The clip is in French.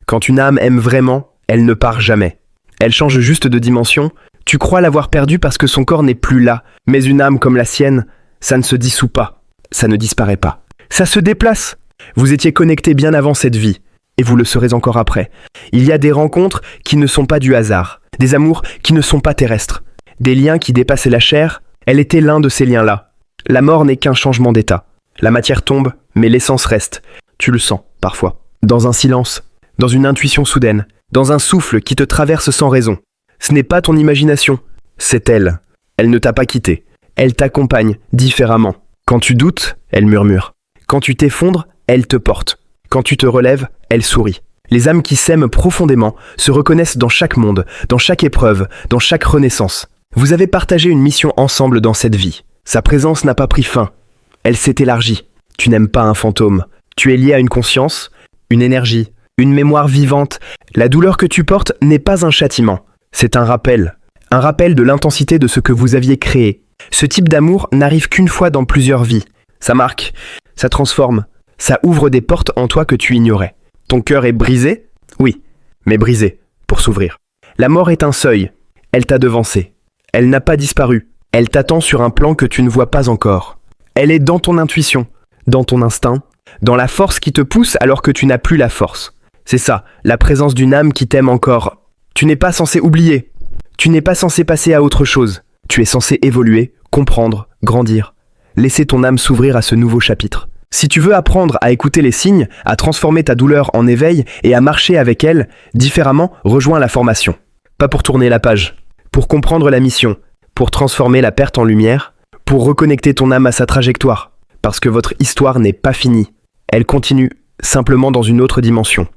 Quand une âme aime vraiment, elle ne part jamais. Elle change juste de dimension. Tu crois l'avoir perdue parce que son corps n'est plus là. Mais une âme comme la sienne, ça ne se dissout pas. Ça ne disparaît pas. Ça se déplace. Vous étiez connectés bien avant cette vie. Et vous le serez encore après. Il y a des rencontres qui ne sont pas du hasard. Des amours qui ne sont pas terrestres. Des liens qui dépassaient la chair. Elle était l'un de ces liens-là. La mort n'est qu'un changement d'état. La matière tombe, mais l'essence reste. Tu le sens, parfois. Dans un silence. Dans une intuition soudaine. Dans un souffle qui te traverse sans raison. Ce n'est pas ton imagination. C'est elle. Elle ne t'a pas quitté. Elle t'accompagne différemment. Quand tu doutes, elle murmure. Quand tu t'effondres, elle te porte. Quand tu te relèves, elle sourit. Les âmes qui s'aiment profondément se reconnaissent dans chaque monde, dans chaque épreuve, dans chaque renaissance. Vous avez partagé une mission ensemble dans cette vie. Sa présence n'a pas pris fin. Elle s'est élargie. Tu n'aimes pas un fantôme. Tu es lié à une conscience, une énergie, une mémoire vivante. La douleur que tu portes n'est pas un châtiment. C'est un rappel. Un rappel de l'intensité de ce que vous aviez créé. Ce type d'amour n'arrive qu'une fois dans plusieurs vies. Ça marque, ça transforme, ça ouvre des portes en toi que tu ignorais. Ton cœur est brisé? Oui, mais brisé, pour s'ouvrir. La mort est un seuil. Elle t'a devancé. Elle n'a pas disparu. Elle t'attend sur un plan que tu ne vois pas encore. Elle est dans ton intuition, dans ton instinct, dans la force qui te pousse alors que tu n'as plus la force. C'est ça, la présence d'une âme qui t'aime encore. Tu n'es pas censé oublier. Tu n'es pas censé passer à autre chose. Tu es censé évoluer, comprendre, grandir. Laisser ton âme s'ouvrir à ce nouveau chapitre. Si tu veux apprendre à écouter les signes, à transformer ta douleur en éveil et à marcher avec elle, différemment, rejoins la formation. Pas pour tourner la page, pour comprendre la mission, pour transformer la perte en lumière, pour reconnecter ton âme à sa trajectoire. Parce que votre histoire n'est pas finie. Elle continue, simplement dans une autre dimension.